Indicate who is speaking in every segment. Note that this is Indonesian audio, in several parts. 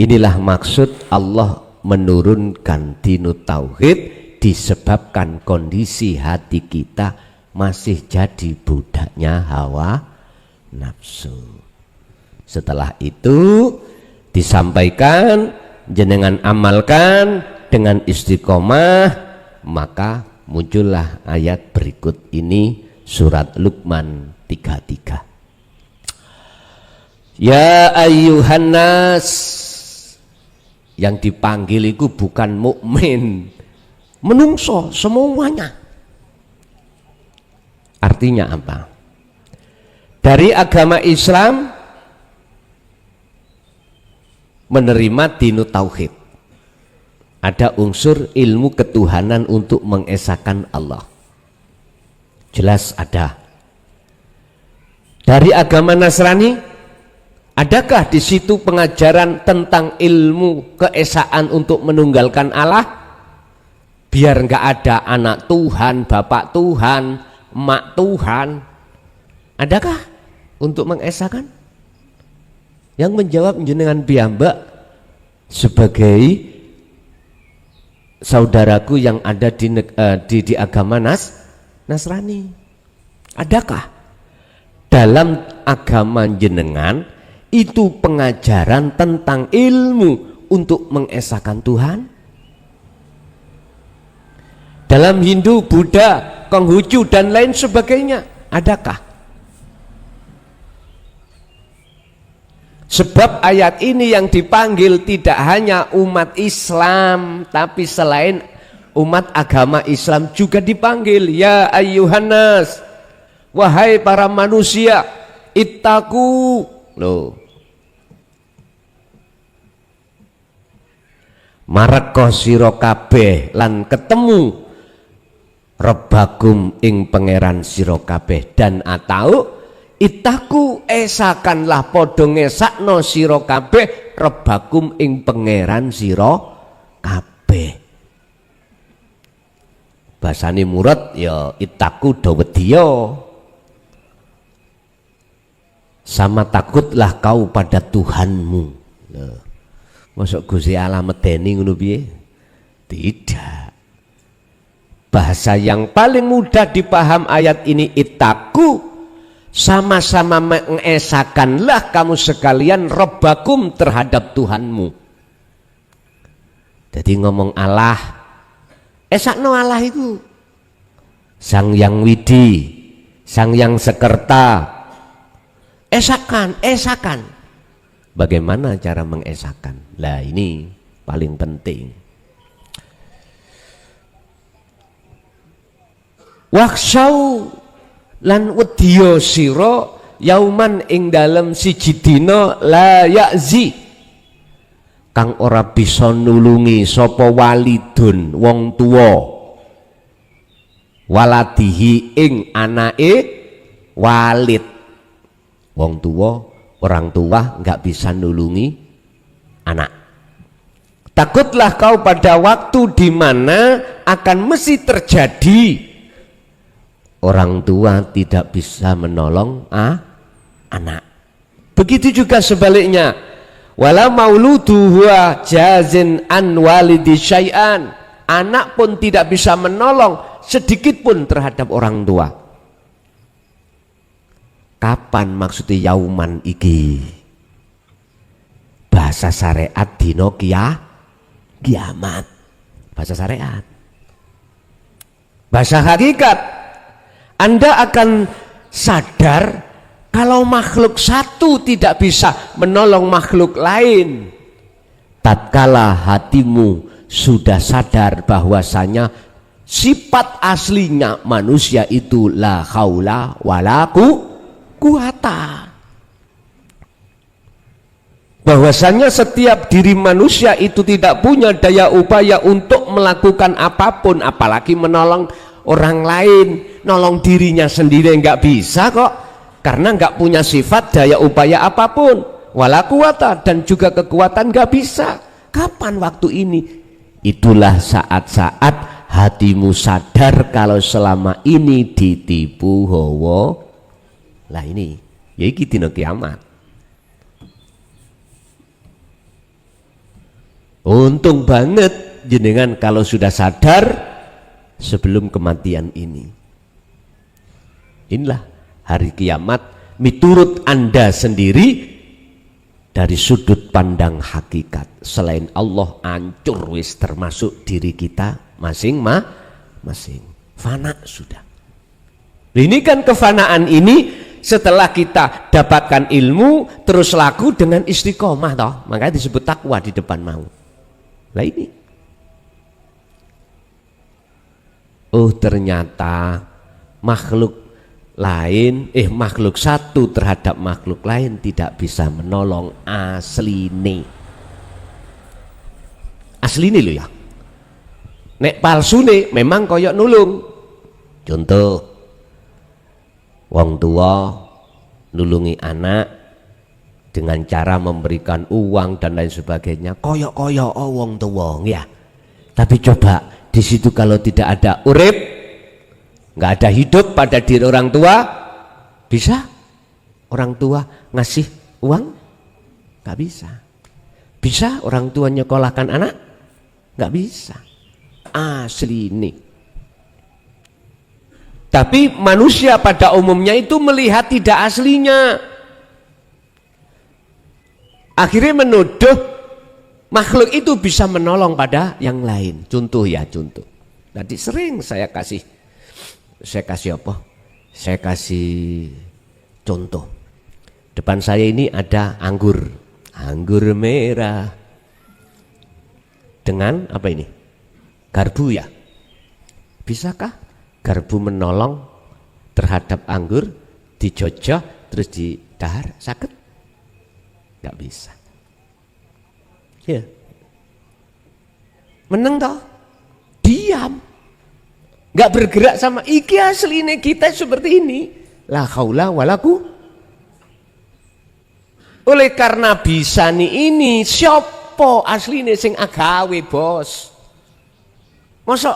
Speaker 1: Inilah maksud Allah menurunkan dinut tauhid, disebabkan kondisi hati kita masih jadi budaknya hawa nafsu. Setelah itu disampaikan, jenengan amalkan dengan istiqomah, maka muncullah ayat berikut ini, surat Luqman 33. Ya ayyuhan nas, yang dipanggil itu bukan mukmin, menungso semuanya. Artinya apa? Dari agama Islam menerima dinut tauhid, ada unsur ilmu ketuhanan untuk mengesahkan Allah, jelas ada. Dari agama Nasrani, adakah di situ pengajaran tentang ilmu keesaan untuk menunggalkan Allah? Biar nggak ada anak Tuhan, bapak Tuhan, emak Tuhan. Adakah untuk mengesahkan? Yang menjawab jenengan piyambak sebagai saudaraku yang ada di agama Nasrani. Adakah dalam agama jenengan itu pengajaran tentang ilmu untuk mengesahkan Tuhan? Dalam Hindu, Buddha, Konghucu dan lain sebagainya, adakah? Sebab ayat ini yang dipanggil tidak hanya umat Islam, tapi selain umat agama Islam juga dipanggil. Ya ayyuhan nas, wahai para manusia, ittaqu. Loh, mareko sira kabeh lan ketemu Rabbakum ing pangeran sira kabeh, dan atau itaku esakanlah padha ngesakno sira kabeh Rabbakum ing pangeran sira kabeh. Basane murad ya itaku do wedya, sama takutlah kau pada Tuhanmu. Loh, masuk Gusti Allah medeni ngono piye? Tidak. Bahasa yang paling mudah dipaham ayat ini, ittaku, sama-sama mengesahkanlah kamu sekalian Rabbakum terhadap Tuhanmu. Jadi ngomong Allah, esakno Allah itu Sang Yang Widi, Sang Yang Sekerta. Esakan. Bagaimana cara mengesahkan? Lah ini paling penting. Waksau lan wedya sira yauman ing dalem siji dina la yakzi, kang ora bisa nulungi sapa walidun wong tuwa, waladihi ing anake walid. Wong tuwa, orang tua nggak bisa nulungi anak. Takutlah kau pada waktu di mana akan mesti terjadi orang tua tidak bisa menolong anak. Begitu juga sebaliknya, wala mauludu huwa jazin an walidi syai'an, anak pun tidak bisa menolong sedikit pun terhadap orang tua. Kapan maksudnya yauman iki? Bahasa syariat dino kiamat. Bahasa syariat. Bahasa hakikat, Anda akan sadar kalau makhluk satu tidak bisa menolong makhluk lain. Tatkala hatimu sudah sadar bahwasanya sifat aslinya manusia itu la haula wala quwata, bahwasanya setiap diri manusia itu tidak punya daya upaya untuk melakukan apapun, apalagi menolong orang lain. Nolong dirinya sendiri nggak bisa kok, karena nggak punya sifat daya upaya apapun, wala quwata, dan juga kekuatan nggak bisa. Kapan waktu ini? Itulah saat-saat hatimu sadar kalau selama ini ditipu hawa. Lah ini ya iki dina kiamat. Untung banget jenengan kalau sudah sadar sebelum kematian ini. Inilah hari kiamat miturut Anda sendiri dari sudut pandang hakikat. Selain Allah hancur wis, termasuk diri kita masing-masing. Fana sudah. Ini kan kefanaan ini setelah kita dapatkan ilmu terus laku dengan istiqomah toh. Makanya disebut takwa di depan mau. Lah ini. Oh ternyata makhluk lain, makhluk satu terhadap makhluk lain tidak bisa menolong asline. Asline lho ya. Nek palsune memang koyok nulung. Contoh, wong tua nulungi anak dengan cara memberikan uang dan lain sebagainya, koyok-koyok wong tua ya. Tapi coba di situ kalau tidak ada urip, nggak ada hidup pada diri orang tua, bisa orang tua ngasih uang? Nggak bisa. Bisa orang tua nyekolahkan anak? Nggak bisa. Asli ini. Tapi manusia pada umumnya itu melihat tidak aslinya. Akhirnya menuduh makhluk itu bisa menolong pada yang lain. Contoh ya, contoh. Nanti sering saya kasih apa? Saya kasih contoh. Depan saya ini ada anggur merah dengan apa ini? Garbu ya. Bisakah garbu menolong terhadap anggur dijojok terus didahar? Sakit? Nggak bisa. Ya. Meneng toh? Diam. Nggak bergerak sama iki asline kita seperti ini. La haula wala quwwata. Oleh karena bisa nih ini syopo asline sing agawe bos. Mosok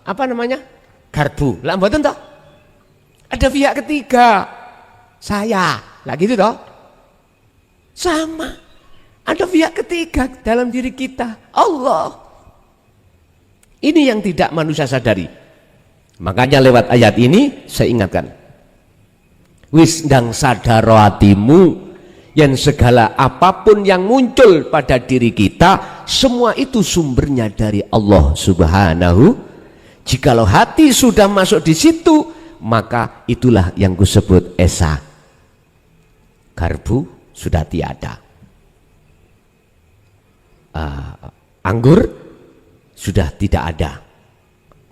Speaker 1: apa namanya? Garbu. Lah mboten toh? Ada pihak ketiga. Saya. Lah gitu toh? Sama. Ada pihak ketiga dalam diri kita. Allah. Ini yang tidak manusia sadari. Makanya lewat ayat ini saya ingatkan. Wis ndang sadaro atimu yang segala apapun yang muncul pada diri kita semua itu sumbernya dari Allah Subhanahu. Jikalau hati sudah masuk di situ maka itulah yang kusebut esa. Garbu sudah tiada. Anggur sudah tidak ada.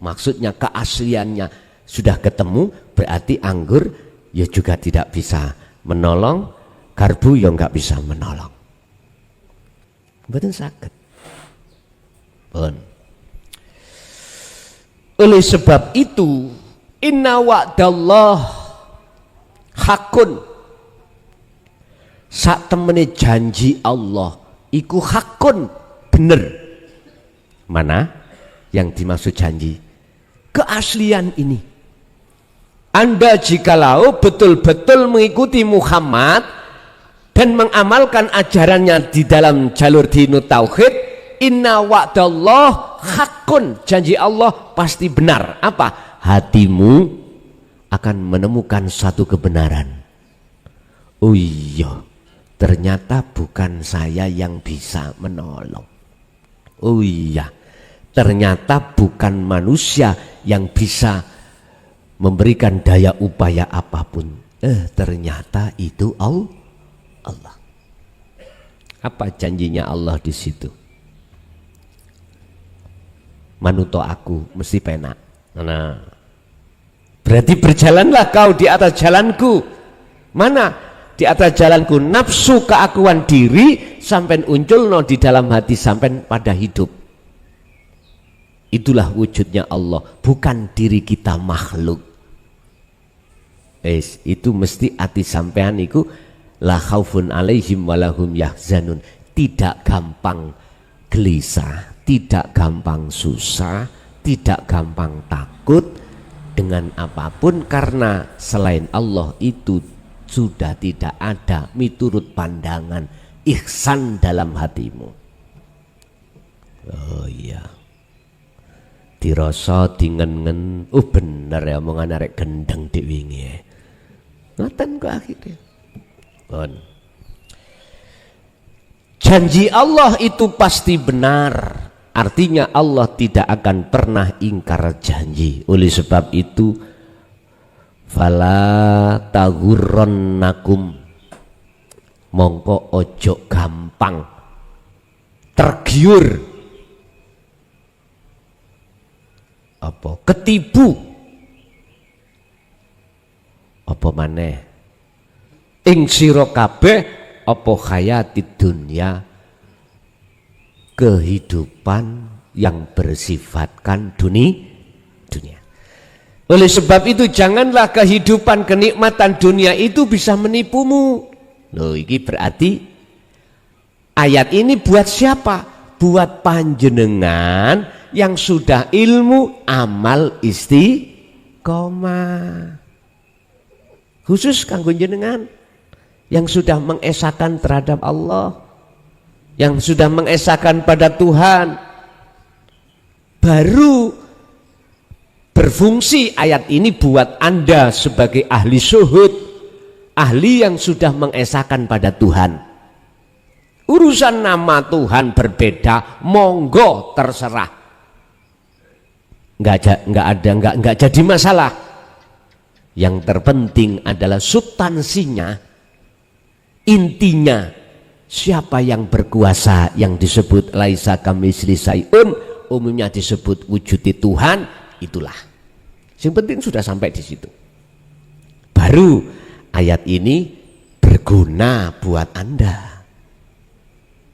Speaker 1: Maksudnya keasliannya sudah ketemu, berarti anggur ya juga tidak bisa menolong, garbu ya nggak bisa menolong. Betul sakit. Pun. Oleh sebab itu, inna wa'dallah hakun. Sak temene janji Allah iku hakun, bener. Mana yang dimaksud janji? Keaslian ini. Anda jikalau betul-betul mengikuti Muhammad dan mengamalkan ajarannya di dalam jalur dinut tauhid, inna wa'dallah hakun, janji Allah pasti benar. Apa? Hatimu akan menemukan satu kebenaran. Oh iya, ternyata bukan saya yang bisa menolong. Oh iya, ternyata bukan manusia yang bisa memberikan daya upaya apapun. Ternyata itu Allah. Apa janjinya Allah di situ? Manuto aku mesti penak. Nah, berarti berjalanlah kau di atas jalanku. Mana? Di atas jalanku nafsu keakuan diri sampai unculno di dalam hati sampai pada hidup. Itulah wujudnya Allah, bukan diri kita makhluk. Itu mesti hati sampean iku la khaufun alaihim walahum yahzanun. Tidak gampang gelisah, tidak gampang susah, tidak gampang takut dengan apapun karena selain Allah itu sudah tidak ada miturut pandangan ihsan dalam hatimu. Oh iya. Dirasa dingen-ngen, bener ya omongan arek gendeng dik wingi. Ngoten kok akhirnya. Pun. Janji Allah itu pasti benar. Artinya Allah tidak akan pernah ingkar janji. Oleh sebab itu fala taghurrannakum, mongko ojo gampang tergiur apa ketipu apa maneh ing sira kabeh apa hayatid dunya, kehidupan yang bersifatkan dunia. Oleh sebab itu janganlah kehidupan kenikmatan dunia itu bisa menipumu. Loh, ini berarti ayat ini buat siapa? Buat panjenengan yang sudah ilmu amal istiqomah. Khusus kanggo jenengan yang sudah mengesahkan terhadap Allah, yang sudah mengesahkan pada Tuhan, baru berfungsi ayat ini buat Anda sebagai ahli syuhud, ahli yang sudah mengesahkan pada Tuhan. Urusan nama Tuhan berbeda, monggo terserah, nggak jadi masalah. Yang terpenting adalah substansinya, intinya. Siapa yang berkuasa yang disebut laisa kamitsli syai'un, umumnya disebut wujudi Tuhan, itulah. Yang penting sudah sampai di situ. Baru ayat ini berguna buat Anda.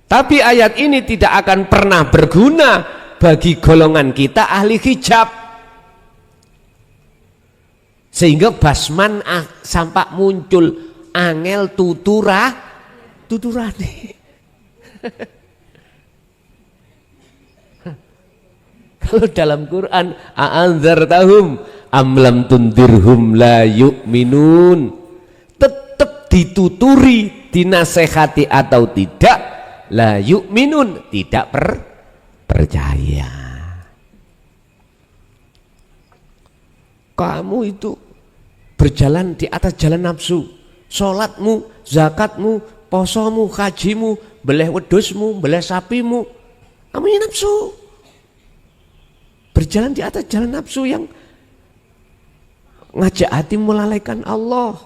Speaker 1: Tapi ayat ini tidak akan pernah berguna bagi golongan kita ahli hijab. Sehingga basman sampak muncul angel tuturane. Kalau dalam Quran a'anzartahum am lam tundirhum la yu'minun, tetap dituturi, dinasehati atau tidak, la yu'minun, tidak percaya. Kamu itu berjalan di atas jalan nafsu, sholatmu, zakatmu, posomu, hajimu, beleh wedusmu, beleh sapimu, kamu ini nafsu. Berjalan di atas jalan nafsu yang ngajak hati melalaikan Allah,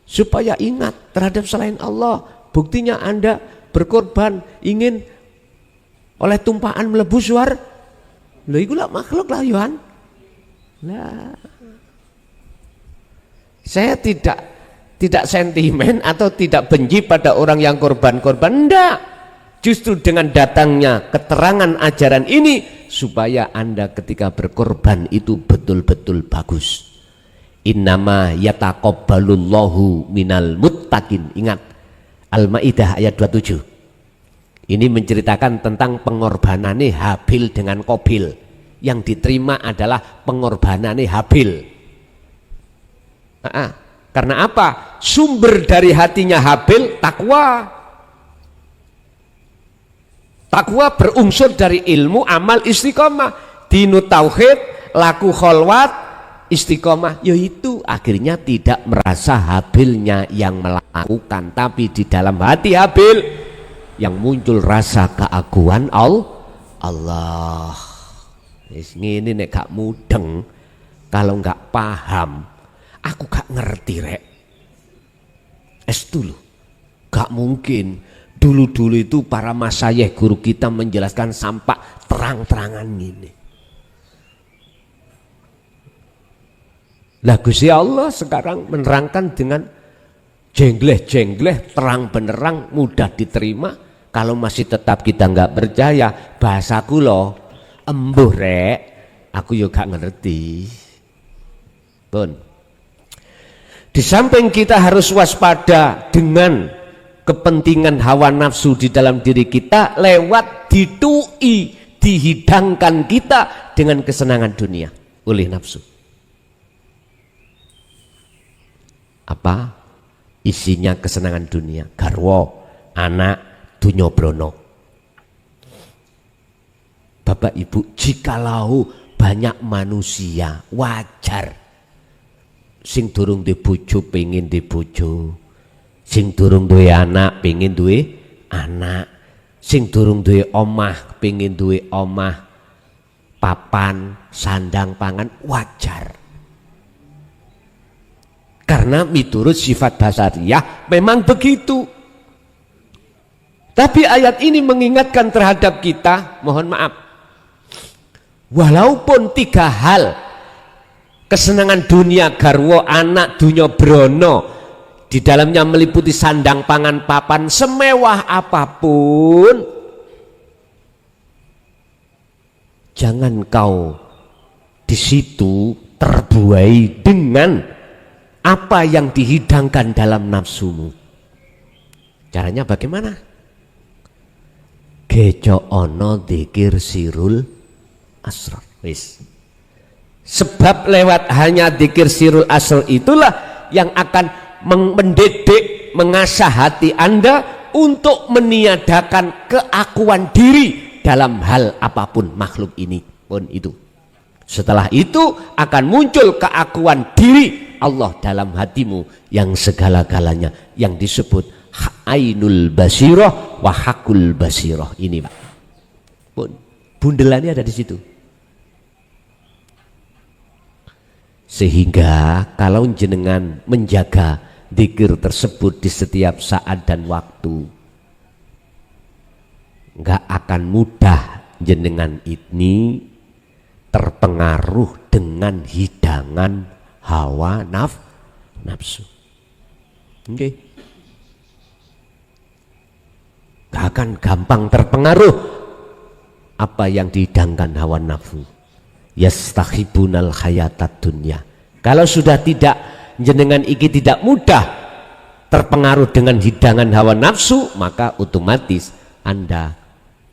Speaker 1: supaya ingat terhadap selain Allah. Buktinya Anda berkorban ingin oleh tumpahan melebu suar. Lho iku lak makhluk lah Yohan. Nah, saya tidak sentimen atau tidak benci pada orang yang korban-korban, enggak. Justru dengan datangnya keterangan ajaran ini supaya Anda ketika berkorban itu betul-betul bagus. Innama yataqabbalullahu minal muttaqin. Ingat Al-Maidah ayat 27. Ini menceritakan tentang pengorbanane Habil dengan Qabil. Yang diterima adalah pengorbanane Habil. Karena apa? Sumber dari hatinya Habil takwa. Takwa berunsur dari ilmu, amal, istiqomah. Dinu tauhid, laku kholwat, istiqomah. Yaitu akhirnya tidak merasa Habilnya yang melakukan, tapi di dalam hati Habil yang muncul rasa keagungan Allah. Ini nek gak mudeng, kalau gak paham, aku gak ngerti rek. Dulu gak mungkin. Dulu itu para masyayikh guru kita menjelaskan sampak terang-terangan gini. Lah Gusti Allah sekarang menerangkan dengan jengleh-jengleh, terang benerang, mudah diterima. Kalau masih tetap kita nggak percaya, bahasaku loh, embuh rek, aku juga ngerti. Pun. Di samping kita harus waspada dengan kepentingan hawa nafsu di dalam diri kita lewat ditui, dihidangkan kita dengan kesenangan dunia oleh nafsu. Apa isinya kesenangan dunia? Garwa, anak, dunya brono. Bapak Ibu, jikalau banyak manusia wajar sing durung duwe bojo pengen duwe bojo, sing durung duwe anak pengen duwe anak, sing durung duwe omah pengen duwe omah, papan sandang pangan, wajar. Karena miturut sifat basariyah memang begitu. Tapi ayat ini mengingatkan terhadap kita, mohon maaf, walaupun 3 hal, kesenangan dunia, garwo, anak, dunya brono, di dalamnya meliputi sandang pangan papan, semewah apapun, jangan kau di situ terbuai dengan apa yang dihidangkan dalam nafsumu. Caranya bagaimana? Geco ono dzikir sirul asrar. Wis. Sebab lewat hanya dzikir sirul asrar itulah yang akan mendidik, mengasah hati Anda untuk meniadakan keakuan diri dalam hal apapun makhluk ini pun itu. Setelah itu akan muncul keakuan diri Allah dalam hatimu yang segala-galanya, yang disebut ainul basirah wa hakul basirah. Ini Pak, bundelannya ada di situ. Sehingga kalau jenengan menjaga dzikir tersebut di setiap saat dan waktu, nggak akan mudah jenengan ini terpengaruh dengan hidangan hawa nafsu. Oke. Gak akan gampang terpengaruh apa yang dihidangkan hawa nafsu. Yastakhibunal hayatat dunya. Kalau sudah tidak, jenengan iki tidak mudah terpengaruh dengan hidangan hawa nafsu, maka otomatis Anda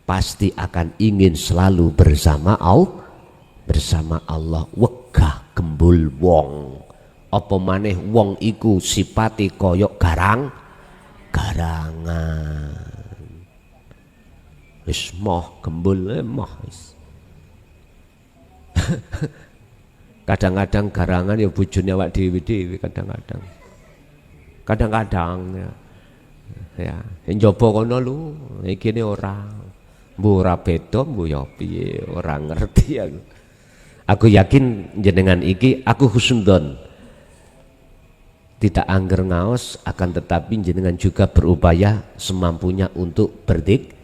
Speaker 1: pasti akan ingin selalu bersama Allah. Wegah gembul wong, apa maneh wong iku sipate koyok garangan. Wis moh gembul moh wis. Kadang-kadang garangan ya bojone awak dhewe-dhewe, kadang-kadang ya njaba kono lho, iki ne ora beda mbuh ya piye, ora ngerti aku. Aku yakin jenengan iki aku husnudon, tidak angger ngaos, akan tetapi jenengan juga berupaya semampunya untuk berzikir.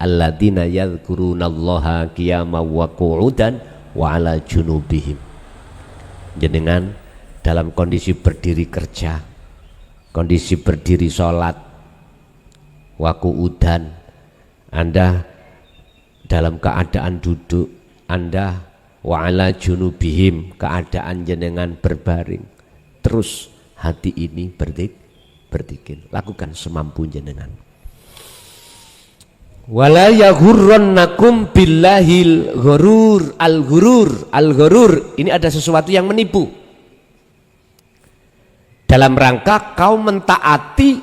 Speaker 1: Alladzina yadhkurunallaha qiyaman wa qu'udan wa 'ala junubihim. Jenengan dalam kondisi berdiri kerja, kondisi berdiri sholat, wa qu'udan, Anda dalam keadaan duduk, Anda wa 'ala junubihim, keadaan jenengan berbaring, terus hati ini berzikir. Lakukan semampu jenengan. Wala yaghurrannakum billahil ghurur. Al-ghurur ini ada sesuatu yang menipu dalam rangka kau mentaati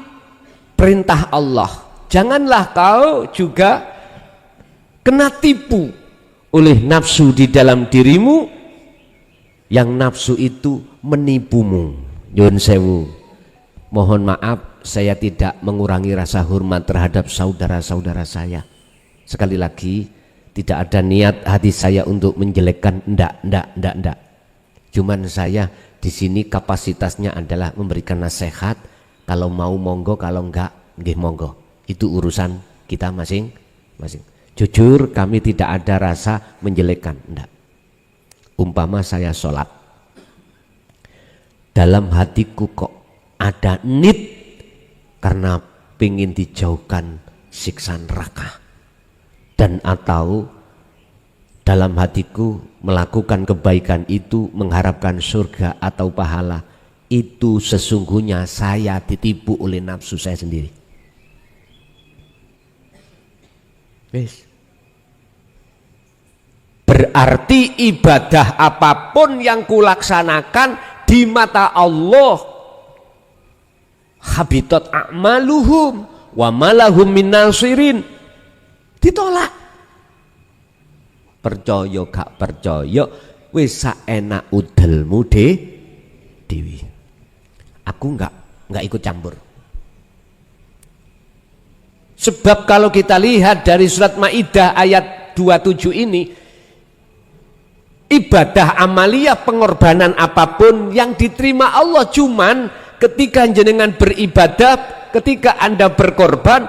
Speaker 1: perintah Allah. Janganlah kau juga kena tipu oleh nafsu di dalam dirimu, yang nafsu itu menipumu. Nyuwun sewu, mohon maaf saya tidak mengurangi rasa hormat terhadap saudara-saudara saya. Sekali lagi, tidak ada niat hati saya untuk menjelekkan, enggak. Cuman saya di sini kapasitasnya adalah memberikan nasihat. Kalau mau monggo, kalau enggak nggih monggo. Itu urusan kita masing-masing. Jujur kami tidak ada rasa menjelekkan, enggak. Umpama saya sholat, dalam hatiku kok ada nit karena pengen dijauhkan siksa neraka, dan atau dalam hatiku melakukan kebaikan itu mengharapkan surga atau pahala, itu sesungguhnya saya ditipu oleh nafsu saya sendiri. Berarti ibadah apapun yang kulaksanakan di mata Allah, habitat a'maluhum wa malahum min nasirin, ditolak. percaya gak percaya wis saenak udelmu dewi. Aku enggak ikut campur. Sebab kalau kita lihat dari surat Maidah ayat 27 ini, ibadah amaliyah pengorbanan apapun yang diterima Allah cuman ketika jenengan beribadah, ketika Anda berkorban,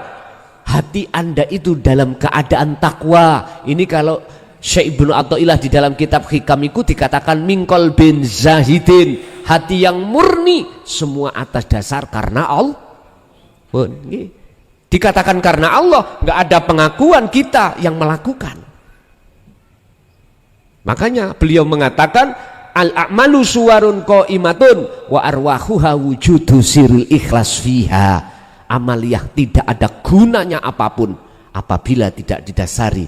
Speaker 1: hati Anda itu dalam keadaan takwa. Ini kalau Syekh Ibnu Athaillah di dalam kitab Hikamiku dikatakan mingkol bin zahidin, hati yang murni semua atas dasar karena Allah. Dikatakan karena Allah, nggak ada pengakuan kita yang melakukan. Makanya beliau mengatakan al-a'malu suwarun qaimatun wa arwahuha wujudu siril ikhlas fiha. Amaliyah tidak ada gunanya apapun apabila tidak didasari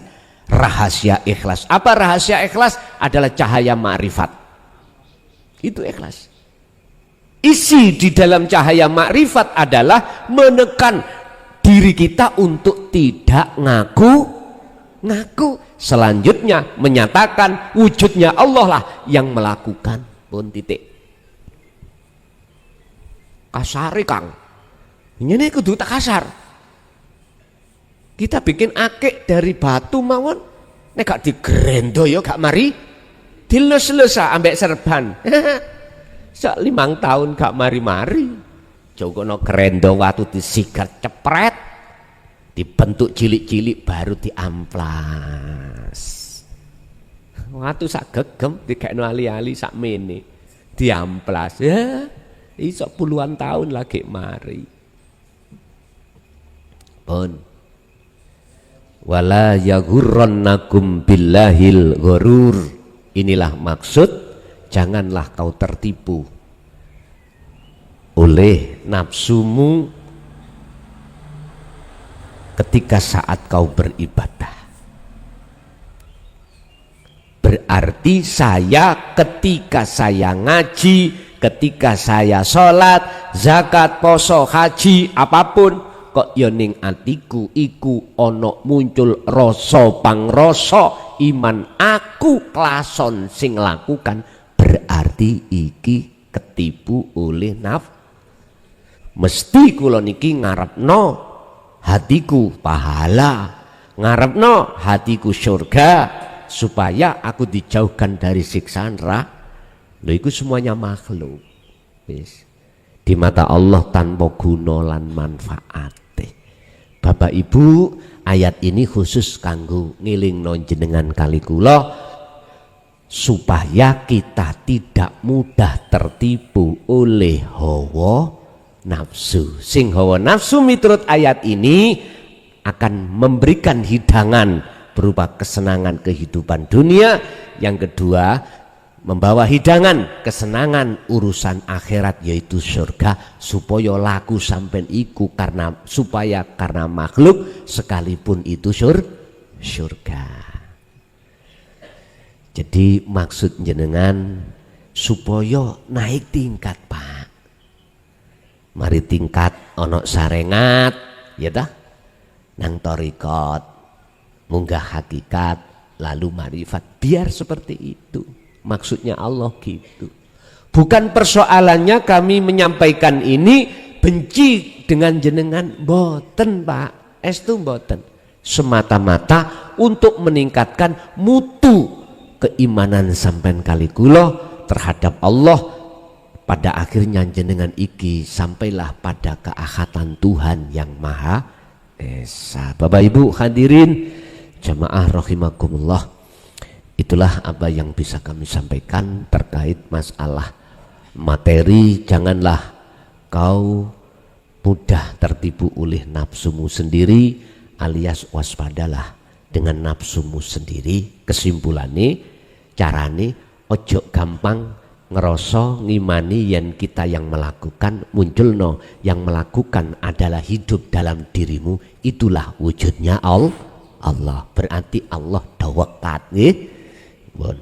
Speaker 1: rahasia ikhlas. Apa rahasia ikhlas? Adalah cahaya ma'rifat. Itu ikhlas. Isi di dalam cahaya ma'rifat adalah menekan diri kita untuk tidak ngaku. Selanjutnya menyatakan wujudnya Allah lah yang melakukan. Pun titik. Kasari Kang. Ini kudu tak kasar. Kita bikin akik dari batu mawon, nek gak digrendo ya gak mari dilus-lus ambek serban. Sak 5 tahun gak mari-mari. Jokono grendo watu disikat cepret, dibentuk cilik-cilik baru diamplas. Watu sak gegem dikekno ali-ali sak mene diamplas. Ya, iso puluhan tahun lagi mari. Pun wala yaghurrannakum billahil ghurur. Inilah maksud, janganlah kau tertipu oleh nafsumu ketika saat kau beribadah. Berarti saya ketika saya ngaji, ketika saya sholat, zakat, poso, haji, apapun, kok yoning atiku iku ono muncul rasa pangrasa iman aku klason sing lakukan, berarti iki ketipu oleh nafsu. Mesti kula niki ngarepno hatiku pahala, ngarepno hatiku surga, supaya aku dijauhkan dari siksaan Lho iku semuanya makhluk. Wis. Di mata Allah tanpa guna lan manfaat. Bapak Ibu, ayat ini khusus kanggo ngilingno jenengan kali kula supaya kita tidak mudah tertipu oleh hawa nafsu. Sing hawa nafsu miturut ayat ini akan memberikan hidangan berupa kesenangan kehidupan dunia. Yang kedua, membawa hidangan kesenangan urusan akhirat yaitu surga, supaya laku sampai iku karena makhluk sekalipun itu surga. Jadi maksud jenengan supaya naik tingkat, Pak. Mari tingkat ono sarengat ya dah nang torikot munggah hakikat lalu marifat, biar seperti itu. Maksudnya Allah gitu. Bukan persoalannya kami menyampaikan ini benci dengan jenengan, mboten Pak, estu mboten. Semata-mata untuk meningkatkan mutu keimanan sampean kali kula terhadap Allah. Pada akhirnya jenengan iki sampailah pada keahatan Tuhan yang Maha Esa. Bapak Ibu hadirin jamaah rahimakumullah, itulah apa yang bisa kami sampaikan terkait masalah materi. Janganlah kau mudah tertipu oleh nafsumu sendiri, alias waspadalah dengan nafsumu sendiri. Kesimpulannya, carane ojo gampang ngeroso ngimani yen kita yang melakukan munculno yang melakukan adalah hidup dalam dirimu, itulah wujudnya Allah. Berarti Allah dawakat nggih. Bon,